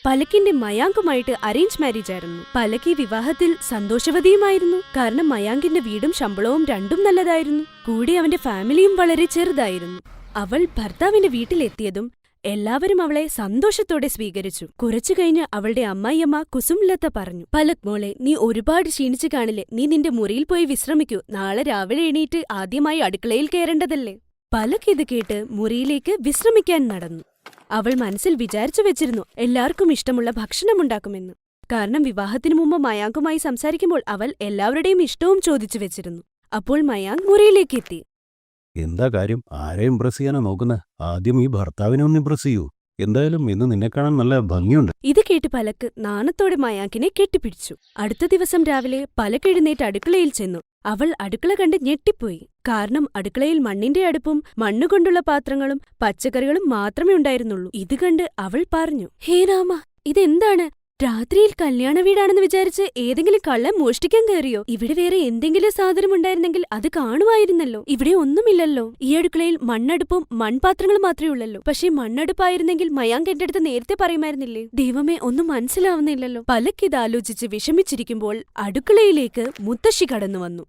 പലക്കിന്റെ മയാങ്കുമായിട്ട് arrange marriage ആയിരുന്നു. പലക്ക് ഈ വിവാഹത്തിൽ സന്തോഷവതിയുമായിരുന്നു. കാരണം മയാങ്കിന്റെ വീടും ശമ്പളവും രണ്ടും നല്ലതായിരുന്നു. കൂടെ അവന്റെ ഫാമിലിയും വളരെ ചെറുതായിരുന്നു. അവൾ ഭർത്താവിന്റെ വീട്ടിലെത്തിയതും എല്ലാവരും അവളെ സന്തോഷത്തോടെ സ്വീകരിച്ചു. കുറച്ചു കഴിഞ്ഞ് അവളുടെ അമ്മായിയമ്മ കുസുംലത പറഞ്ഞു, പലക് മോളെ, നീ ഒരുപാട് ക്ഷീണിച്ചു കാണില്ലേ, നീ നിന്റെ മുറിയിൽ പോയി വിശ്രമിക്കൂ. നാളെ രാവിലെ എണീറ്റ് ആദ്യമായി അടുക്കളയിൽ കയറേണ്ടതല്ലേ. പലക് ഇത് കേട്ട് മുറിയിലേക്ക് വിശ്രമിക്കാൻ നടന്നു. അവൾ മനസ്സിൽ വിചാരിച്ചു വെച്ചിരുന്നു എല്ലാവർക്കും ഇഷ്ടമുള്ള ഭക്ഷണമുണ്ടാക്കുമെന്ന്. കാരണം വിവാഹത്തിനു മുമ്പ് മയാങ്കുമായി സംസാരിക്കുമ്പോൾ അവൾ എല്ലാവരുടെയും ഇഷ്ടവും ചോദിച്ചു വെച്ചിരുന്നു. അപ്പോൾ മയാങ്ക് മുറിയിലേക്ക് എത്തി. എന്താ കാര്യം? ആരെ ഇംപ്രസ് ചെയ്യാനാ നോക്കുന്നത്? ആദ്യം ഈ ഭർത്താവിനെ ഒന്ന് ഇംപ്രസ് ചെയ്യൂ. എന്തായാലും ഇന്ന് നിന്നെ കാണാൻ നല്ല ഭംഗിയുണ്ട്. ഇത് കേട്ട് പലക്ക് നാണത്തോടെ മയാങ്കിനെ കെട്ടിപ്പിടിച്ചു. അടുത്ത ദിവസം രാവിലെ പലക്ക് എഴുന്നേറ്റ് അടുക്കളയിൽ ചെന്നു. അവൾ അടുക്കള കണ്ട് ഞെട്ടിപ്പോയി. കാരണം അടുക്കളയിൽ മണ്ണിന്റെ അടുപ്പും മണ്ണുകൊണ്ടുള്ള പാത്രങ്ങളും പച്ചക്കറികളും മാത്രമേ ഉണ്ടായിരുന്നുള്ളൂ. ഇത് കണ്ട് അവൾ പറഞ്ഞു, ഹേ രാമ, ഇതെന്താണ്? രാത്രിയിൽ കല്യാണ വീടാണെന്ന് വിചാരിച്ച് ഏതെങ്കിലും കള്ളൻ മോഷ്ടിക്കാൻ കയറിയോ? ഇവിടെ വേറെ എന്തെങ്കിലും സാധനം ഉണ്ടായിരുന്നെങ്കിൽ അത് കാണുമായിരുന്നല്ലോ. ഇവിടെ ഒന്നുമില്ലല്ലോ. ഈ അടുക്കളയിൽ മണ്ണടുപ്പും മൺപാത്രങ്ങളും മാത്രമേ ഉള്ളല്ലോ. പക്ഷേ മണ്ണടുപ്പായിരുന്നെങ്കിൽ മയാങ്ക് എന്റെ അടുത്ത് നേരത്തെ പറയുമായിരുന്നില്ലേ? ദൈവമേ, ഒന്നും മനസ്സിലാവുന്നില്ലല്ലോ. പലക്ക് ഇതാലോചിച്ച് വിഷമിച്ചിരിക്കുമ്പോൾ അടുക്കളയിലേക്ക് മുത്തശ്ശി കടന്നു വന്നു.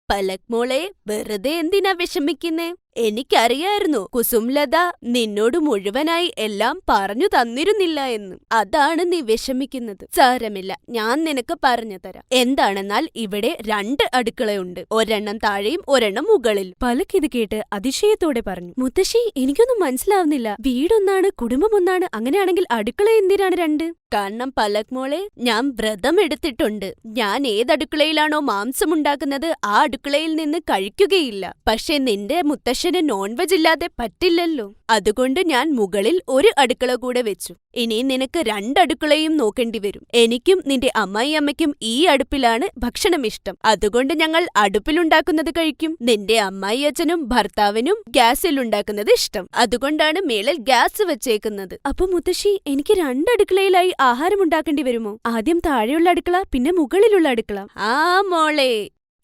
പലക് മോളെ, വെറുതെ എന്തിനാ വിഷമിക്കുന്നേ? എനിക്കറിയായിരുന്നു കുസുംലത നിന്നോട് മുഴുവനായി എല്ലാം പറഞ്ഞു തന്നിരുന്നില്ല എന്ന്. അതാണ് നീ വിഷമിക്കുന്നത്. സാരമില്ല, ഞാൻ നിനക്ക് പറഞ്ഞു തരാം. എന്താണെന്നാൽ ഇവിടെ 2 അടുക്കളയുണ്ട്. ഒരെണ്ണം താഴെയും ഒരെണ്ണം മുകളിൽ. പലക് ഇത് കേട്ട് അതിശയത്തോടെ പറഞ്ഞു, മുത്തശ്ശി, എനിക്കൊന്നും മനസ്സിലാവുന്നില്ല. വീടൊന്നാണ്, കുടുംബമൊന്നാണ്, അങ്ങനെയാണെങ്കിൽ അടുക്കള എന്തിനാണ് 2? കാരണം പലക് മോളെ, ഞാൻ വ്രതം എടുത്തിട്ടുണ്ട്. ഞാൻ ഏതടുക്കളയിലാണോ മാംസമുണ്ടാക്കുന്നത് ആ അടുക്കളയിൽ നിന്ന് കഴിക്കുകയില്ല. പക്ഷെ നിന്റെ മുത്തശ്ശന് നോൺവെജ് ഇല്ലാതെ പറ്റില്ലല്ലോ. അതുകൊണ്ട് ഞാൻ മുകളിൽ ഒരു അടുക്കള കൂടെ വെച്ചു. ഇനി നിനക്ക് 2 അടുക്കളയും നോക്കേണ്ടി വരും. എനിക്കും നിന്റെ അമ്മായിയമ്മയ്ക്കും ഈ അടുപ്പിലാണ് ഭക്ഷണം ഇഷ്ടം. അതുകൊണ്ട് ഞങ്ങൾ അടുപ്പിലുണ്ടാക്കുന്നത് കഴിക്കും. നിന്റെ അമ്മായിയച്ഛനും ഭർത്താവിനും ഗ്യാസിലുണ്ടാക്കുന്നത് ഇഷ്ടം. അതുകൊണ്ടാണ് മേളിൽ ഗ്യാസ് വെച്ചേക്കുന്നത്. അപ്പൊ മുത്തശ്ശി, എനിക്ക് 2 അടുക്കളയിലായി ആഹാരം ഉണ്ടാക്കേണ്ടി വരുമോ? ആദ്യം താഴെയുള്ള അടുക്കള, പിന്നെ മുകളിലുള്ള അടുക്കള. ആ മോളെ,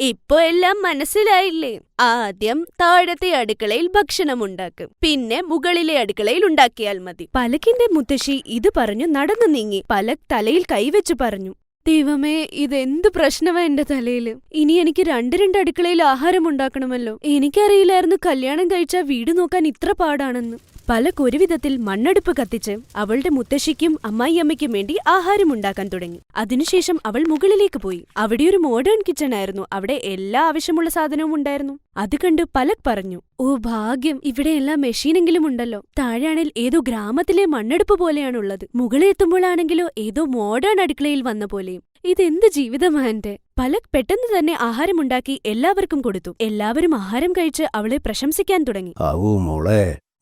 ഇപ്പൊ എല്ലാം മനസ്സിലായില്ലേ? ആദ്യം താഴത്തെ അടുക്കളയിൽ ഭക്ഷണമുണ്ടാക്കും, പിന്നെ മുകളിലെ അടുക്കളയിൽ ഉണ്ടാക്കിയാൽ മതി. പലക്കിന്റെ മുത്തശ്ശി ഇത് പറഞ്ഞു നടന്നു നീങ്ങി. പലക് തലയിൽ കൈവച്ചു പറഞ്ഞു, ദൈവമേ, ഇതെന്ത് പ്രശ്നമാ എന്റെ തലയില്. ഇനി എനിക്ക് 2 അടുക്കളയിൽ ആഹാരം ഉണ്ടാക്കണമല്ലോ. എനിക്കറിയില്ലായിരുന്നു കല്യാണം കഴിച്ചാൽ വീട് നോക്കാൻ ഇത്ര പാടാണെന്ന്. പലക് ഒരു വിധത്തിൽ മണ്ണടുപ്പ് കത്തിച്ച് അവളുടെ മുത്തശ്ശിക്കും അമ്മായിയമ്മയ്ക്കും വേണ്ടി ആഹാരം ഉണ്ടാക്കാൻ തുടങ്ങി. അതിനുശേഷം അവൾ മുകളിലേക്ക് പോയി. അവിടെ ഒരു മോഡേൺ കിച്ചൺ ആയിരുന്നു. അവിടെ എല്ലാ ആവശ്യമുള്ള സാധനവും ഉണ്ടായിരുന്നു. അത് കണ്ട് പലക് പറഞ്ഞു, ഓ ഭാഗ്യം, ഇവിടെ എല്ലാ മെഷീനെങ്കിലും ഉണ്ടല്ലോ. താഴെയാണെങ്കിൽ ഏതോ ഗ്രാമത്തിലെ മണ്ണടുപ്പ് പോലെയാണുള്ളത്. മുകളിൽ എത്തുമ്പോഴാണെങ്കിലോ ഏതോ മോഡേൺ അടുക്കളയിൽ വന്ന പോലെയും. ഇതെന്ത് ജീവിതമാ എന്റെ. പലക് പെട്ടെന്ന് തന്നെ ആഹാരമുണ്ടാക്കി എല്ലാവർക്കും കൊടുത്തു. എല്ലാവരും ആഹാരം കഴിച്ച് അവളെ പ്രശംസിക്കാൻ തുടങ്ങി.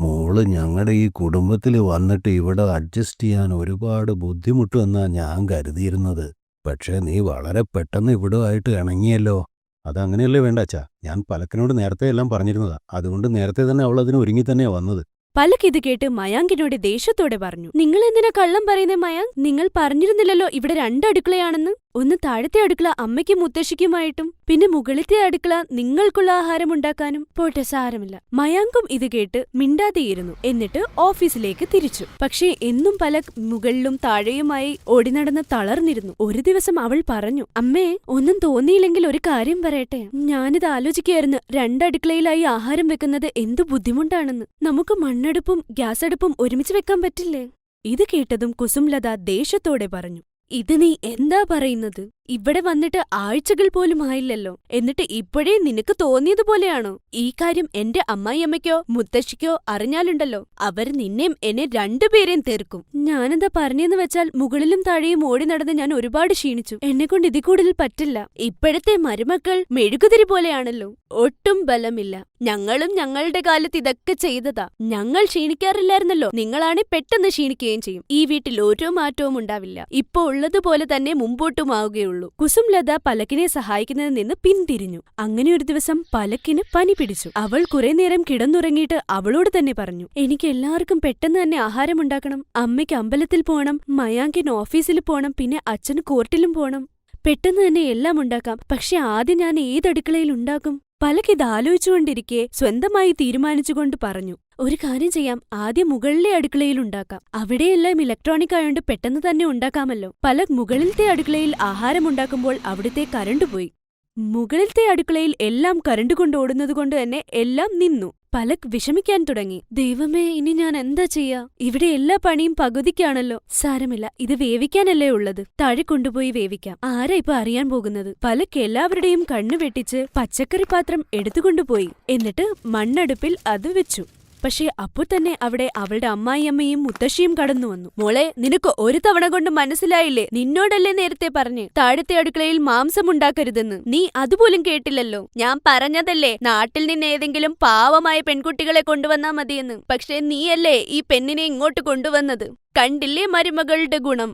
മോള് ഞങ്ങളുടെ ഈ കുടുംബത്തിൽ വന്നിട്ട് ഇവിടെ അഡ്ജസ്റ്റ് ചെയ്യാൻ ഒരുപാട് ബുദ്ധിമുട്ടുമെന്നാ ഞാൻ കരുതിയിരുന്നത്. പക്ഷേ നീ വളരെ പെട്ടെന്ന് ഇവിടുമായിട്ട് ഇണങ്ങിയല്ലോ. അതങ്ങനെയല്ലേ വേണ്ടാച്ചാ? ഞാൻ പലക്കിനോട് നേരത്തെ എല്ലാം പറഞ്ഞിരുന്നതാ. അതുകൊണ്ട് നേരത്തെ തന്നെ അവൾ അതിന് ഒരുങ്ങി തന്നെയാ വന്നത്. പലക് ഇത് കേട്ട് മയാങ്കിനോട് ദേഷ്യത്തോടെ പറഞ്ഞു, നിങ്ങൾ എന്തിനാ കള്ളം പറയുന്നേ മയാങ്ക്? നിങ്ങൾ പറഞ്ഞിരുന്നില്ലല്ലോ ഇവിടെ 2 അടുക്കളയാണെന്ന്. ഒന്ന് താഴത്തെ അടുക്കള അമ്മയ്ക്കും മുത്തശ്ശിക്കുമായിട്ടും, പിന്നെ മുകളിലത്തെ അടുക്കള നിങ്ങൾക്കുള്ള ആഹാരം ഉണ്ടാക്കാനും. പോട്ടെ, സാരമില്ല. മയാങ്കും ഇത് കേട്ട് മിണ്ടാതെയിരുന്നു. എന്നിട്ട് ഓഫീസിലേക്ക് തിരിച്ചു. പക്ഷേ എന്നും പലക് മുകളിലും താഴെയുമായി ഓടി നടന്ന് തളർന്നിരുന്നു. ഒരു ദിവസം അവൾ പറഞ്ഞു, അമ്മേ, ഒന്നും തോന്നിയില്ലെങ്കിൽ ഒരു കാര്യം പറയട്ടെ. ഞാനിത് ആലോചിക്കുകയായിരുന്നു, 2 അടുക്കളയിലായി ആഹാരം വെക്കുന്നത് എന്തു ബുദ്ധിമുട്ടാണെന്ന്. നമുക്ക് മണ്ണടുപ്പും ഗ്യാസടുപ്പും ഒരുമിച്ച് വെക്കാൻ പറ്റില്ലേ? ഇത് കേട്ടതും കുസുംലത ദേഷ്യത്തോടെ പറഞ്ഞു, ഇത് നീ എന്താ പറയുന്നത്? ഇവിടെ വന്നിട്ട് ആഴ്ചകൾ പോലും ആയില്ലല്ലോ. എന്നിട്ട് ഇപ്പോഴേ നിനക്ക് തോന്നിയതുപോലെയാണോ? ഈ കാര്യം എന്റെ അമ്മായിയമ്മയ്ക്കോ മുത്തശ്ശിക്കോ അറിഞ്ഞാലുണ്ടല്ലോ, അവർ നിന്നെയും എന്നെ 2 പേരെയും തീർക്കും. ഞാനെന്താ പറഞ്ഞെന്ന് വെച്ചാൽ, മുകളിലും താഴെയും ഓടി നടന്ന് ഞാൻ ഒരുപാട് ക്ഷീണിച്ചു. എന്നെക്കൊണ്ട് ഇതിൽ കൂടുതൽ പറ്റില്ല. ഇപ്പോഴത്തെ മരുമക്കൾ മെഴുകുതിരി പോലെയാണല്ലോ, ഒട്ടും ബലമില്ല. ഞങ്ങളും ഞങ്ങളുടെ കാലത്ത് ഇതൊക്കെ ചെയ്തതാ. ഞങ്ങൾ ക്ഷീണിക്കാറില്ലായിരുന്നല്ലോ. നിങ്ങളാണെ പെട്ടെന്ന് ക്ഷീണിക്കുകയും ചെയ്യും. ഈ വീട്ടിൽ ഒരു മാറ്റവും ഉണ്ടാവില്ല. ഇപ്പോ ഉള്ളതുപോലെ തന്നെ മുമ്പോട്ടുമാവുകയുള്ളൂ. കുസുംലത പലക്കിനെ സഹായിക്കുന്നതിൽ നിന്ന് പിന്തിരിഞ്ഞു. അങ്ങനെ ഒരു ദിവസം പലക്കിന് പനി പിടിച്ചു. അവൾ കുറെ നേരം കിടന്നുറങ്ങിയിട്ട് അവളോട് തന്നെ പറഞ്ഞു, എനിക്ക് എല്ലാവർക്കും പെട്ടെന്ന് തന്നെ ആഹാരം ഉണ്ടാക്കണം. അമ്മയ്ക്ക് അമ്പലത്തിൽ പോകണം, മയാങ്കിന് ഓഫീസിൽ പോകണം, പിന്നെ അച്ഛന് കോർട്ടിലും പോകണം. പെട്ടെന്ന് തന്നെ എല്ലാം ഉണ്ടാക്കാം. പക്ഷെ ആദ്യം ഞാൻ ഏതടുക്കളയിൽ ഉണ്ടാക്കും? പലക് ഇത് ആലോചിച്ചുകൊണ്ടിരിക്കെ സ്വന്തമായി തീരുമാനിച്ചുകൊണ്ട് പറഞ്ഞു, ഒരു കാര്യം ചെയ്യാം, ആദ്യം മുകളിലെ അടുക്കളയിൽ ഉണ്ടാക്കാം. അവിടെയെല്ലാം ഇലക്ട്രോണിക് ആയോണ്ട് പെട്ടെന്ന് തന്നെ ഉണ്ടാക്കാമല്ലോ. പലക് മുകളിലത്തെ അടുക്കളയിൽ ആഹാരമുണ്ടാക്കുമ്പോൾ അവിടുത്തെ കരണ്ട് പോയി. മുകളിലത്തെ അടുക്കളയിൽ എല്ലാം കരണ്ട് കൊണ്ട് ഓടുന്നതുകൊണ്ട് തന്നെ എല്ലാം നിന്നു. പലക് വിഷമിക്കാൻ തുടങ്ങി. ദൈവമേ, ഇനി ഞാൻ എന്താ ചെയ്യാ? ഇവിടെ എല്ലാ പണിയും പകുതിക്കാണല്ലോ. സാരമില്ല, ഇത് വേവിക്കാനല്ലേ ഉള്ളത്, താഴെ കൊണ്ടുപോയി വേവിക്കാം. ആരാ ഇപ്പൊ അറിയാൻ പോകുന്നത്? പലക് എല്ലാവരുടെയും കണ്ണു വെട്ടിച്ച് പച്ചക്കറി പാത്രം എടുത്തുകൊണ്ടുപോയി. എന്നിട്ട് മണ്ണടുപ്പിൽ അത് വെച്ചു. പക്ഷേ അപ്പോൾ തന്നെ അവിടെ അവളുടെ അമ്മായിയമ്മയും മുത്തശ്ശിയും കടന്നു വന്നു. മോളെ, നിനക്ക് ഒരു തവണ കൊണ്ട് മനസ്സിലായില്ലേ? നിന്നോടല്ലേ നേരത്തെ പറഞ്ഞ് താഴത്തെ അടുക്കളയിൽ മാംസം ഉണ്ടാക്കരുതെന്ന്? നീ അതുപോലും കേട്ടില്ലല്ലോ. ഞാൻ പറഞ്ഞതല്ലേ നാട്ടിൽ നിന്ന് ഏതെങ്കിലും പാവമായ പെൺകുട്ടികളെ കൊണ്ടുവന്നാ മതിയെന്ന്. പക്ഷേ നീയല്ലേ ഈ പെണ്ണിനെ ഇങ്ങോട്ട് കൊണ്ടുവന്നത്. കണ്ടില്ലേ മരുമകളുടെ ഗുണം?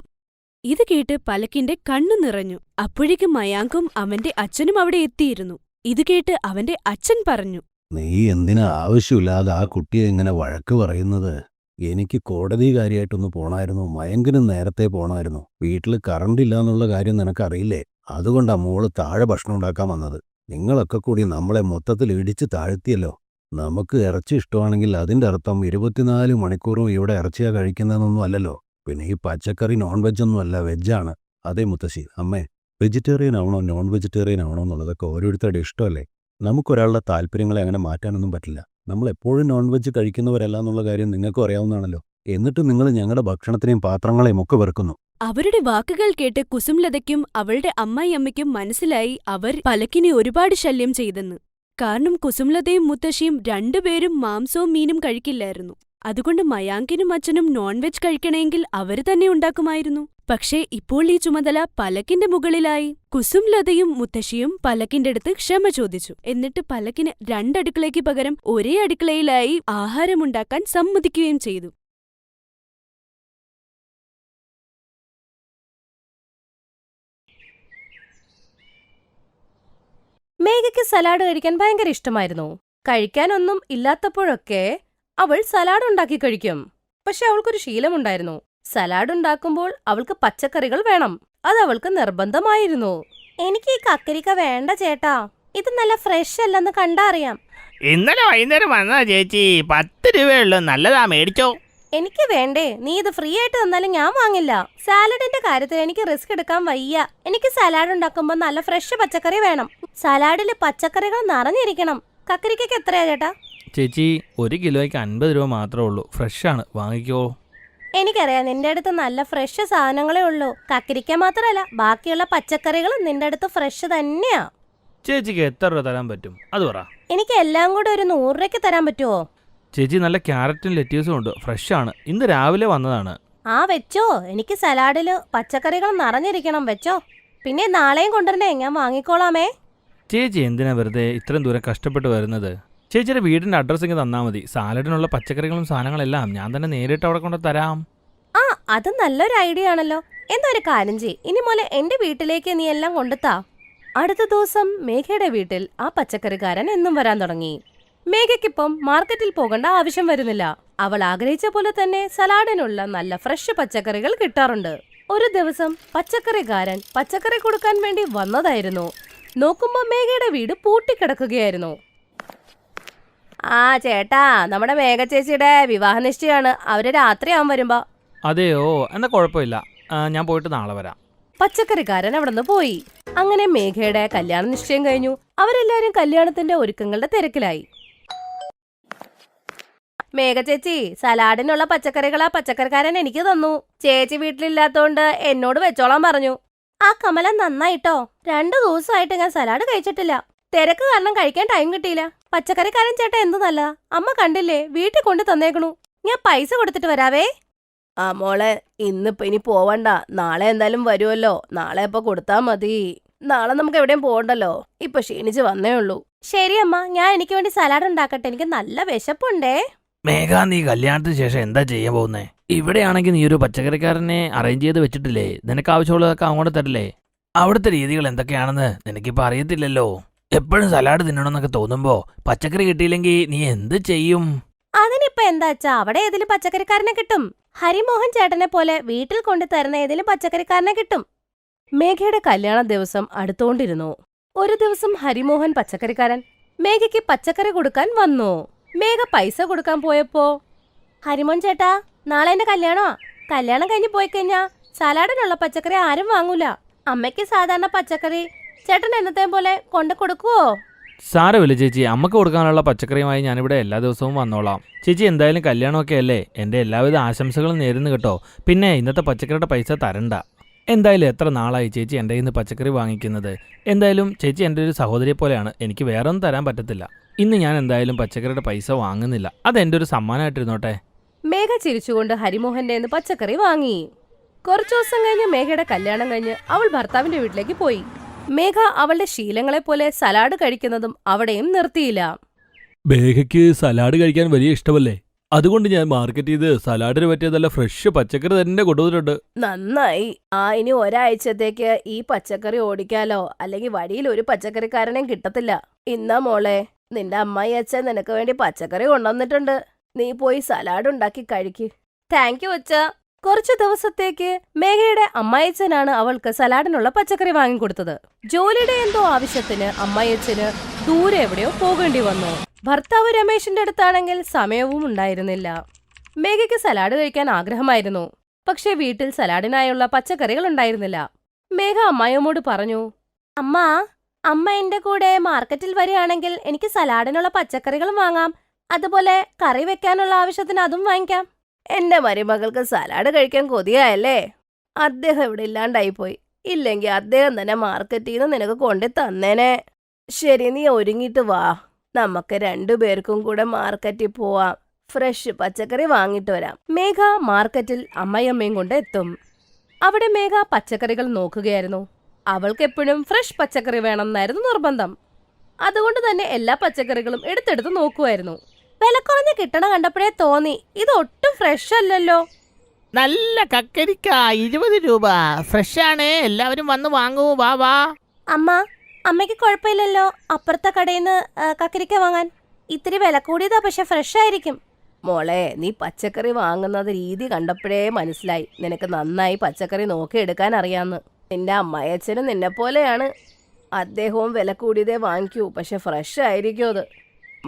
ഇത് കേട്ട് പലക്കിന്റെ കണ്ണു നിറഞ്ഞു. അപ്പോഴേക്കും മയാങ്കും അവന്റെ അച്ഛനും അവിടെ എത്തിയിരുന്നു. ഇത് കേട്ട് അവന്റെ അച്ഛൻ പറഞ്ഞു, നീ എന്തിനാ ആവശ്യമില്ലാതെ ആ കുട്ടിയെ ഇങ്ങനെ വഴക്ക് പറയുന്നത്? എനിക്ക് കോടതി കാര്യമായിട്ടൊന്ന് പോണായിരുന്നു. മയങ്കിനും നേരത്തെ പോണായിരുന്നു. വീട്ടിൽ കറണ്ട് ഇല്ല എന്നുള്ള കാര്യം നിനക്കറിയില്ലേ? അതുകൊണ്ടാ മോള് താഴെ ഭക്ഷണം ഉണ്ടാക്കാൻ വന്നത്. നിങ്ങളൊക്കെ കൂടി നമ്മളെ മൊത്തത്തിൽ ഇടിച്ച് താഴ്ത്തിയല്ലോ. നമുക്ക് ഇറച്ചി ഇഷ്ടമാണെങ്കിൽ അതിൻ്റെ അർത്ഥം 24 മണിക്കൂറും ഇവിടെ ഇറച്ചിയാ കഴിക്കുന്നതെന്നൊന്നും അല്ലല്ലോ. പിന്നെ ഈ പച്ചക്കറി നോൺ വെജ് ഒന്നും അല്ല, വെജാണ്. അതേ മുത്തശ്ശി, അമ്മേ, വെജിറ്റേറിയൻ ആവണോ നോൺ വെജിറ്റേറിയൻ ആവണോ എന്നുള്ളതൊക്കെ ഓരോരുത്തരുടെ ഇഷ്ടമല്ലേ. നമുക്കൊരാളുടെ താല്പര്യങ്ങളെ അങ്ങനെ മാറ്റാനൊന്നും പറ്റില്ല. നമ്മൾ എപ്പോഴും നോൺ വെജ് കഴിക്കുന്നവരല്ല എന്നുള്ള കാര്യം നിങ്ങൾക്കും അറിയാവുന്നതാണല്ലോ. എന്നിട്ട് നിങ്ങൾ ഞങ്ങളുടെ ഭക്ഷണത്തിനെയും പാത്രങ്ങളെയും ഒക്കെ വെറുക്കുന്നു. അവരുടെ വാക്കുകൾ കേട്ട് കുസുംലതയ്ക്കും അവളുടെ അമ്മായിയമ്മയ്ക്കും മനസ്സിലായി അവർ പലക്കിനെ ഒരുപാട് ശല്യം ചെയ്തെന്ന്. കാരണം കുസുംലതയും മുത്തശ്ശിയും രണ്ടുപേരും മാംസവും മീനും കഴിക്കില്ലായിരുന്നു. അതുകൊണ്ട് മയാങ്കിനും അച്ഛനും നോൺ വെജ് കഴിക്കണമെങ്കിൽ അവര് തന്നെ ഉണ്ടാക്കുമായിരുന്നു. പക്ഷേ ഇപ്പോൾ ഈ ചുമതല പലക്കിന്റെ മുകളിലായി. കുസുംലതയും മുത്തശ്ശിയും പലക്കിന്റെ അടുത്ത് ക്ഷമ ചോദിച്ചു. എന്നിട്ട് പലക്കിന് 2 അടുക്കളയ്ക്ക് പകരം ഒരേ അടുക്കളയിലായി ആഹാരമുണ്ടാക്കാൻ സമ്മതിക്കുകയും ചെയ്തു. മേഘയ്ക്ക് സലാഡ് കഴിക്കാൻ ഭയങ്കര ഇഷ്ടമായിരുന്നു. കഴിക്കാനൊന്നും ഇല്ലാത്തപ്പോഴൊക്കെ അവൾ സലാഡ് ഉണ്ടാക്കി കഴിക്കും. പക്ഷെ അവൾക്കൊരു ശീലമുണ്ടായിരുന്നു. സലാഡ് ഉണ്ടാക്കുമ്പോൾ അവൾക്ക് പച്ചക്കറികൾ വേണം. അത് അവൾക്ക് നിർബന്ധമായിരുന്നു. എനിക്ക് ഈ കക്കരിക്ക വേണ്ട ചേട്ടാ, ഇത് നല്ല ഫ്രഷ് അല്ലെന്ന് കണ്ടാ അറിയാം. ഇന്നലെ വൈകുന്നേരം വന്നതാ ചേച്ചി, 10 രൂപയുള്ളൂ, നല്ലതാ, മേടിച്ചോ. എനിക്ക് വേണ്ടേ, നീ ഇത് ഫ്രീ ആയിട്ട് തന്നാലും ഞാൻ വാങ്ങില്ല. സാലഡിന്റെ കാര്യത്തിൽ എനിക്ക് റിസ്ക് എടുക്കാൻ വയ്യ. എനിക്ക് സലാഡ് ഉണ്ടാക്കുമ്പോൾ നല്ല ഫ്രഷ് പച്ചക്കറി വേണം. സലാഡില് പച്ചക്കറികൾ നിറഞ്ഞിരിക്കണം. കക്കരിക്കയ്ക്ക് എത്രയാ ചേട്ടാ? ചേച്ചി, 1 കിലോയ്ക്ക് 50 രൂപ മാത്രമേ ഉള്ളൂ. ഫ്രഷാണ്, വാങ്ങിക്കോ. എനിക്കറിയാം നിന്റെ അടുത്ത് നല്ല ഫ്രഷ് സാധനങ്ങളേ ഉള്ളൂ. കക്കരിക്ക മാത്രമല്ല, ബാക്കിയുള്ള പച്ചക്കറികളും നിന്റെ അടുത്ത് ഫ്രഷ് തന്നെയാ. ചേച്ചിക്ക് എത്ര രൂപ തരാൻ പറ്റും, അത് പറ. എനിക്ക് എല്ലാം കൂടെ ഒരു 100 രൂപയ്ക്ക് തരാൻ പറ്റുമോ? ചേച്ചി, നല്ല ക്യാരറ്റും ലെറ്റ്യൂസും ഉണ്ട്, ഫ്രഷാണ്, ഇന്ന് രാവിലെ വന്നതാണ്. ആ വെച്ചോ, എനിക്ക് സലാഡില് പച്ചക്കറികൾ നിറഞ്ഞിരിക്കണം, വെച്ചോ. പിന്നെ നാളെയും കൊണ്ടുവരണേ, ഞാൻ വാങ്ങിക്കോളാമേ. ചേച്ചി എന്തിനാ വെറുതെ ഇത്രയും ദൂരം കഷ്ടപ്പെട്ട് വരുന്നത്? ചേച്ചിയുടെ വീടിൻ്റെ അഡ്രസ്സ് ഇങ്ങ് തന്നാൽ മതി. സാലഡിനുള്ള പച്ചക്കറികളും സാധനങ്ങളെല്ലാം ഞാൻ തന്നെ നേരിട്ട് അവിടെ കൊണ്ട് തരാം. ആ, അത് നല്ലൊരു ഐഡിയ ആണല്ലോ. എന്നൊരു കാര്യം ചെയ്യ്, ഇനി മുതൽ എന്റെ വീട്ടിലേക്ക് നീ എല്ലാം കൊണ്ടുത്താ. അടുത്ത ദിവസം മേഘയുടെ വീട്ടിൽ ആ പച്ചക്കറിക്കാരൻ എന്നും വരാൻ തുടങ്ങി. മേഘയ്ക്കിപ്പം മാർക്കറ്റിൽ പോകേണ്ട ആവശ്യം വരുന്നില്ല. അവൾ ആഗ്രഹിച്ച പോലെ തന്നെ സലാഡിനുള്ള നല്ല ഫ്രഷ് പച്ചക്കറികൾ കിട്ടാറുണ്ട്. ഒരു ദിവസം പച്ചക്കറിക്കാരൻ പച്ചക്കറി കൊടുക്കാൻ വേണ്ടി വന്നതായിരുന്നു. നോക്കുമ്പോ മേഘയുടെ വീട് പൂട്ടിക്കിടക്കുകയായിരുന്നു. ആ ചേട്ടാ, നമ്മുടെ മേഘ ചേച്ചിയുടെ വിവാഹ നിശ്ചയാണ്. അവര് രാത്രിയാവും വരുമ്പോ. അതെയോ, എന്നാ കുഴപ്പമില്ല, ഞാൻ പോയിട്ട് നാളെ വരാം. പച്ചക്കറിക്കാരൻ അവിടെ നിന്ന് പോയി. അങ്ങനെ മേഘയുടെ കല്യാണ നിശ്ചയം കഴിഞ്ഞു. അവരെല്ലാരും കല്യാണത്തിന്റെ ഒരുക്കങ്ങളുടെ തിരക്കിലായി. മേഘ ചേച്ചി, സലാഡിനുള്ള പച്ചക്കറികളാ പച്ചക്കറിക്കാരൻ എനിക്ക് തന്നു. ചേച്ചി വീട്ടിലില്ലാത്തോണ്ട് എന്നോട് വെച്ചോളാൻ പറഞ്ഞു. ആ കമലം നന്നായിട്ടോ. 2 ദിവസമായിട്ട് ഞാൻ സലാഡ് കഴിച്ചിട്ടില്ല. തിരക്ക് കാരണം കഴിക്കാൻ ടൈം കിട്ടിയില്ല. പച്ചക്കറിക്കാരൻ ചേട്ടാ എന്ത് നല്ല. അമ്മ കണ്ടില്ലേ, വീട്ടിൽ കൊണ്ട് തന്നേക്കണു. ഞാൻ പൈസ കൊടുത്തിട്ട് വരാവേ. ആ മോളെ, ഇന്നിപ്പോ ഇനി പോവണ്ട, നാളെ എന്തായാലും വരുമല്ലോ. നാളെ ഇപ്പൊ കൊടുത്താ മതി. നാളെ നമുക്ക് എവിടെയും പോകണ്ടല്ലോ. ഇപ്പൊ ക്ഷീണിച്ച് വന്നേ ഉള്ളൂ. ശരി അമ്മ, ഞാൻ എനിക്ക് വേണ്ടി സലാഡ് ഉണ്ടാക്കട്ടെ. എനിക്ക് നല്ല വിശപ്പുണ്ടേ. മേഘ, നീ കല്യാണത്തിന് ശേഷം എന്താ ചെയ്യാൻ പോകുന്നേ? ഇവിടെയാണെങ്കിൽ നീ ഒരു പച്ചക്കറിക്കാരനെ അറേഞ്ച് ചെയ്ത് വെച്ചിട്ടില്ലേ? നിനക്ക് ആവശ്യമുള്ളതൊക്കെ അങ്ങോട്ട് തരില്ലേ? അവിടുത്തെ രീതികൾ എന്തൊക്കെയാണെന്ന് നിനക്കിപ്പോൾ അറിയത്തില്ലല്ലോ. എപ്പോഴും സലാഡ് തിന്നണമെന്നൊക്കെ തോന്നുമ്പോ പച്ചക്കറി കിട്ടിയില്ലെങ്കിൽ നീ എന്ത് ചെയ്യും? അതിനിപ്പോ എന്താച്ചാ, അവിടെ ഏതെങ്കിലും പച്ചക്കറിക്കാരനെ കിട്ടും. ഹരിമോഹൻ ചേട്ടനെ പോലെ വീട്ടിൽ കൊണ്ടു തരുന്ന ഏതെങ്കിലും പച്ചക്കറിക്കാരനെ കിട്ടും. മേഘയുടെ കല്യാണ ദിവസം അടുത്തോണ്ടിരുന്നു. ഒരു ദിവസം ഹരിമോഹൻ പച്ചക്കറിക്കാരൻ മേഘയ്ക്ക് പച്ചക്കറി കൊടുക്കാൻ വന്നു. മേഘ പൈസ കൊടുക്കാൻ പോയപ്പോ, ഹരിമോൻ ചേട്ടാ, നാളെ എന്റെ കല്യാണമാ. കല്യാണം കഴിഞ്ഞ് പോയി കഴിഞ്ഞാ സലാഡിനുള്ള പച്ചക്കറി ആരും വാങ്ങൂല. അമ്മയ്ക്ക് സാധാരണ പച്ചക്കറി ചേട്ടൻ എന്നത്തെ പോലെ കൊണ്ടു കൊടുക്കുവോ? സാരമില്ല ചേച്ചി, അമ്മക്ക് കൊടുക്കാനുള്ള പച്ചക്കറിയുമായി ഞാനിവിടെ എല്ലാ ദിവസവും വന്നോളാം. ചേച്ചി എന്തായാലും കല്യാണമൊക്കെ അല്ലേ, എൻ്റെ എല്ലാവിധ ആശംസകളും നേരുന്നു കേട്ടോ. പിന്നെ ഇന്നത്തെ പച്ചക്കറിയുടെ പൈസ തരണ്ട. എന്തായാലും എത്ര നാളായി ചേച്ചി എൻ്റെ കയ്യിൽ നിന്ന് പച്ചക്കറി വാങ്ങിക്കുന്നത്. എന്തായാലും ചേച്ചി എൻ്റെ ഒരു സഹോദരിയെ പോലെയാണ്, എനിക്ക് വേറെ ഒന്നും തരാൻ പറ്റത്തില്ല. ഇന്ന് ഞാൻ എന്തായാലും പച്ചക്കറിയുടെ പൈസ വാങ്ങുന്നില്ല, അതെൻ്റെ ഒരു സമ്മാനമായിട്ടിരുന്നോട്ടെ. മേഘ ചിരിച്ചുകൊണ്ട് ഹരിമോഹന്റെ നിന്ന് പച്ചക്കറി വാങ്ങി. കുറച്ചു ദിവസം കഴിഞ്ഞ് മേഘയുടെ കല്യാണം കഴിഞ്ഞ് അവൾ ഭർത്താവിന്റെ വീട്ടിലേക്ക് പോയി. മേഘ അവളുടെ ശീലങ്ങളെ പോലെ സലാഡ് കഴിക്കുന്നതും അവിടെയും നിർത്തിയില്ല. മേഘയ്ക്ക് സലാഡ് കഴിക്കാൻ വലിയ ഇഷ്ടമല്ലേ, അതുകൊണ്ട് ഞാൻ മാർക്കറ്റ് ചെയ്ത് സലാഡിന് പറ്റിയ നല്ല ഫ്രഷ് പച്ചക്കറി തന്നെ കൊണ്ടുവന്നിട്ടുണ്ട്. നന്നായി. ഇനി ഒരാഴ്ചത്തേക്ക് ഈ പച്ചക്കറി ഓടിക്കാലോ, അല്ലെങ്കിൽ വഴിയിൽ ഒരു പച്ചക്കറിക്കാരനെയും കിട്ടത്തില്ല. ഇന്നാ മോളെ, നിന്റെ അമ്മായി അച്ഛൻ നിനക്ക് വേണ്ടി പച്ചക്കറി കൊണ്ടുവന്നിട്ടുണ്ട്. നീ പോയി സലാഡ് ഉണ്ടാക്കി കഴിക്ക്. താങ്ക് യു അച്ഛ. കുറച്ചു ദിവസത്തേക്ക് മേഘയുടെ അമ്മായിച്ചനാണ് അവൾക്ക് സലാഡിനുള്ള പച്ചക്കറി വാങ്ങിക്കൊടുത്തത്. ജോലിയുടെ എന്തോ ആവശ്യത്തിന് അമ്മായിച്ചന് ദൂരെ എവിടെയോ പോകേണ്ടി വന്നു. ഭർത്താവ് രമേശിന്റെ അടുത്താണെങ്കിൽ സമയവും ഉണ്ടായിരുന്നില്ല. മേഘയ്ക്ക് സലാഡ് കഴിക്കാൻ ആഗ്രഹമായിരുന്നു, പക്ഷേ വീട്ടിൽ സലാഡിനായുള്ള പച്ചക്കറികൾ ഉണ്ടായിരുന്നില്ല. മേഘ അമ്മായിയോട് പറഞ്ഞു, അമ്മ എന്റെ കൂടെ മാർക്കറ്റിൽ വരികയാണെങ്കിൽ എനിക്ക് സലാഡിനുള്ള പച്ചക്കറികളും വാങ്ങാം, അതുപോലെ കറി വെക്കാനുള്ള ആവശ്യത്തിന് അതും വാങ്ങിക്കാം. എന്റെ മരുമകൾക്ക് സലാഡ് കഴിക്കാൻ കൊതിയായല്ലേ? അദ്ദേഹം ഇവിടെ ഇല്ലാണ്ടായിപ്പോയി. ഇല്ലെങ്കിൽ അദ്ദേഹം തന്നെ മാർക്കറ്റിൽ നിന്ന് നിനക്ക് കൊണ്ടു തന്നേനെ. ശരി, നീ ഒരുങ്ങിട്ട് വാ, നമുക്ക് രണ്ടുപേർക്കും കൂടെ മാർക്കറ്റിൽ പോവാം. ഫ്രഷ് പച്ചക്കറി വാങ്ങിട്ട് വരാം. മേഘ മാർക്കറ്റിൽ അമ്മയമ്മയും കൊണ്ട് എത്തും. അവിടെ മേഘ പച്ചക്കറികൾ നോക്കുകയായിരുന്നു. അവൾക്ക് എപ്പോഴും ഫ്രഷ് പച്ചക്കറി വേണമെന്നായിരുന്നു നിർബന്ധം. അതുകൊണ്ട് തന്നെ എല്ലാ പച്ചക്കറികളും എടുത്തെടുത്ത് നോക്കുമായിരുന്നു. വിലക്കുറഞ്ഞ് കിട്ടണ കണ്ടപ്പോഴേ തോന്നി, ഇത് ഒട്ടും ഫ്രഷ് അല്ലല്ലോ. നല്ല കക്കരിക്ക 20 രൂപ, ഫ്രഷാണ്, എല്ലാവരും വന്ന് വാങ്ങൂ, വാ വാ. അമ്മയ്ക്ക് കുഴപ്പമില്ലല്ലോ അപ്പുറത്തെ കടയിൽ നിന്ന് കക്കരിക്ക വാങ്ങാൻ? ഇത്തിരി വില കൂടിയതാ, പക്ഷെ ഫ്രഷ് ആയിരിക്കും. മോളെ, നീ പച്ചക്കറി വാങ്ങുന്നത് രീതി കണ്ടപ്പോഴേ മനസ്സിലായി നിനക്ക് നന്നായി പച്ചക്കറി നോക്കിയെടുക്കാൻ അറിയാന്ന്. നിന്റെ അമ്മായച്ഛനും നിന്നെ പോലെയാണ്. അദ്ദേഹവും വില കൂടിയതേ വാങ്ങിക്കൂ, പക്ഷെ ഫ്രഷ് ആയിരിക്കും അത്.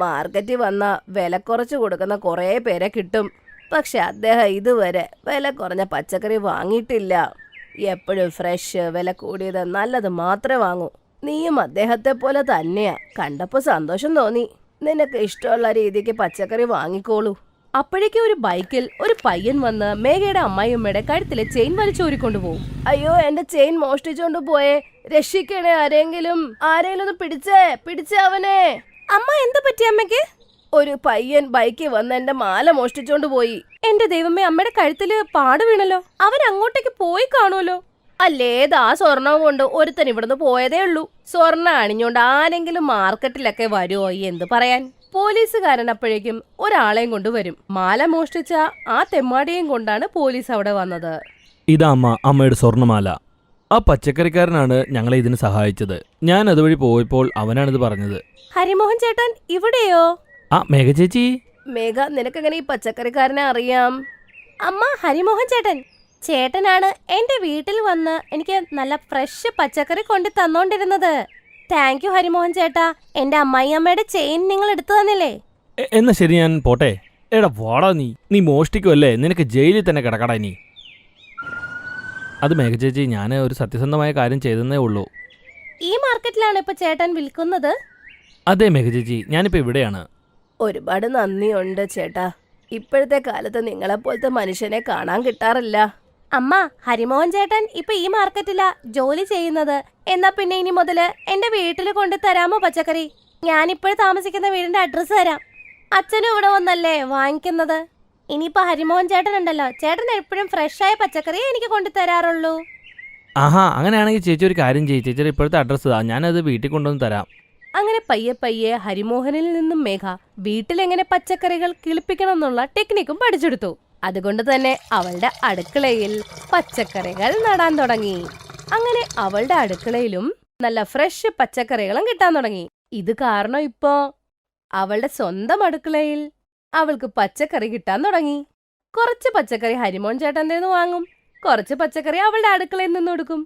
മാർക്കറ്റിൽ വന്ന വില കുറച്ച് കൊടുക്കുന്ന കുറേ പേരെ കിട്ടും, പക്ഷെ അദ്ദേഹം ഇതുവരെ വില കുറഞ്ഞ പച്ചക്കറി വാങ്ങിയിട്ടില്ല. എപ്പോഴും ഫ്രഷ്, വില കൂടിയത്, നല്ലത് മാത്രമേ വാങ്ങൂ. നീയും അദ്ദേഹത്തെ പോലെ തന്നെയാ. കണ്ടപ്പോൾ സന്തോഷം തോന്നി. നിനക്ക് ഇഷ്ടമുള്ള രീതിക്ക് പച്ചക്കറി വാങ്ങിക്കോളൂ. അപ്പോഴേക്കും ഒരു ബൈക്കിൽ ഒരു പയ്യൻ വന്ന് മേഘയുടെ അമ്മായിയമ്മയുടെ കഴുത്തിലെ ചെയിൻ വലിച്ചോരിക്കൊണ്ടു പോകും. അയ്യോ, എന്റെ ചെയിൻ മോഷ്ടിച്ചോണ്ട് പോയേ, രക്ഷിക്കണേ ആരെങ്കിലും ഒന്ന് പിടിച്ചേ അവനെ. അമ്മ, എന്ത് പറ്റി അമ്മയ്ക്ക്? ഒരു പയ്യൻ ബൈക്കിൽ വന്ന് എന്റെ മാല മോഷ്ടിച്ചോണ്ട് പോയി. എന്റെ ദൈവമേ, അമ്മയുടെ കഴുത്തില് പാട് വീണല്ലോ. അവൻ അങ്ങോട്ടേക്ക് പോയി കാണുമല്ലോ. അല്ലേതാ സ്വർണവും കൊണ്ട് ഒരുത്തൻ ഇവിടുന്ന് പോയതേ ഉള്ളൂ. സ്വർണ്ണ അണിഞ്ഞോണ്ട് ആരെങ്കിലും മാർക്കറ്റിലൊക്കെ വരുമോ എന്ത് പറയാൻ? പോലീസുകാരൻ അപ്പോഴേക്കും ഒരാളെയും കൊണ്ടുവരും. മാല മോഷ്ടിച്ച ആ തെമ്മാടിയെയും കൊണ്ടാണ് പോലീസ് അവിടെ വന്നത്. ഇതാ അമ്മയുടെ സ്വർണ്ണമാല. ആ പച്ചക്കറിക്കാരനാണ് ഞങ്ങളെ ഇതിന് സഹായിച്ചത്. ഞാൻ അതുവഴി പോയപ്പോൾ അവനാണിത് പറഞ്ഞത്. ഹരിമോഹൻ ചേട്ടൻ ഇവിടെയോ? മേഘ ചേച്ചി. മേഘ, നിനക്കെങ്ങനെ ഈ പച്ചക്കറിക്കാരനെ അറിയാം? അമ്മ, ഹരിമോഹൻ ചേട്ടനാണ് എന്റെ വീട്ടിൽ വന്ന് എനിക്ക് നല്ല ഫ്രഷ് പച്ചക്കറി കൊണ്ട് തന്നോണ്ടിരുന്നത്. താങ്ക് യു ഹരിമോഹൻ ചേട്ടാ. എന്റെ അമ്മായിയമ്മയുടെ ചെയിൻ നിങ്ങൾ എടുത്തു തന്നില്ലേ? എന്നാ ശരി, ഞാൻ പോട്ടെ. എടാ വാടാ, നീ മോഷ്ടിക്കുമല്ലേ, നിനക്ക് ജയിലിൽ തന്നെ കിടക്കടാ നീ. അത് മേഘ ചേച്ചി, ഞാൻ ഒരു സത്യസന്ധമായ കാര്യം ചെയ്തെന്നേ ഉള്ളൂ. ഈ മാർക്കറ്റിലാണ് ഇപ്പൊ ചേട്ടൻ വിൽക്കുന്നത്? അതെ മേഘ ചേച്ചി, ഞാനിപ്പോ ഇവിടെയാണ്. ഒരുപാട് നന്ദിയുണ്ട് ചേട്ടാ. ഇപ്പോഴത്തെ കാലത്ത് നിങ്ങളെപ്പോലത്തെ മനുഷ്യനെ കാണാൻ കിട്ടാറില്ല. അമ്മ, ഹരിമോഹൻ ചേട്ടൻ ഇപ്പൊ ഈ മാർക്കറ്റിലാ ജോലി ചെയ്യുന്നത്. എന്നാ പിന്നെ ഇനി മുതല് എന്റെ വീട്ടിൽ കൊണ്ടു തരാമോ പച്ചക്കറി? ഞാനിപ്പോൾ താമസിക്കുന്ന വീടിന്റെ അഡ്രസ്സ് തരാം. അച്ഛനും ഇവിടെ വന്നല്ലേ വാങ്ങിക്കുന്നത്. ഇനിയിപ്പോ ഹരിമോഹൻ ചേട്ടൻ ഉണ്ടല്ലോ, ചേട്ടൻ എപ്പോഴും ഫ്രഷായ പച്ചക്കറിയെ എനിക്ക് കൊണ്ടു തരാറുള്ളൂ. ആഹാ, അങ്ങനെയാണെങ്കിൽ ചേച്ചി ഒരു കാര്യം ചെയ്യും. ചേച്ചിയുടെ ഇപ്പോഴത്തെ അഡ്രസ്സ് താ, ഞാനത് വീട്ടിൽ കൊണ്ടുവന്ന് തരാം. അങ്ങനെ പയ്യെ ഹരിമോഹനിൽ നിന്നും മേഘ വീട്ടിലെങ്ങനെ പച്ചക്കറികൾ കിളിപ്പിക്കണം എന്നുള്ള ടെക്നിക്കും പഠിച്ചെടുത്തു. അതുകൊണ്ട് തന്നെ അവളുടെ അടുക്കളയിൽ പച്ചക്കറികൾ നടാൻ തുടങ്ങി. അങ്ങനെ അവളുടെ അടുക്കളയിലും നല്ല ഫ്രഷ് പച്ചക്കറികളും കിട്ടാൻ തുടങ്ങി. ഇത് കാരണം ഇപ്പോ അവളുടെ സ്വന്തം അടുക്കളയിൽ അവൾക്ക് പച്ചക്കറി കിട്ടാൻ തുടങ്ങി. കുറച്ച് പച്ചക്കറി ഹരിമോഹൻ ചേട്ടൻ്റെ നിന്ന് വാങ്ങും, കുറച്ച് പച്ചക്കറി അവളുടെ അടുക്കളയിൽ നിന്ന് കൊടുക്കും.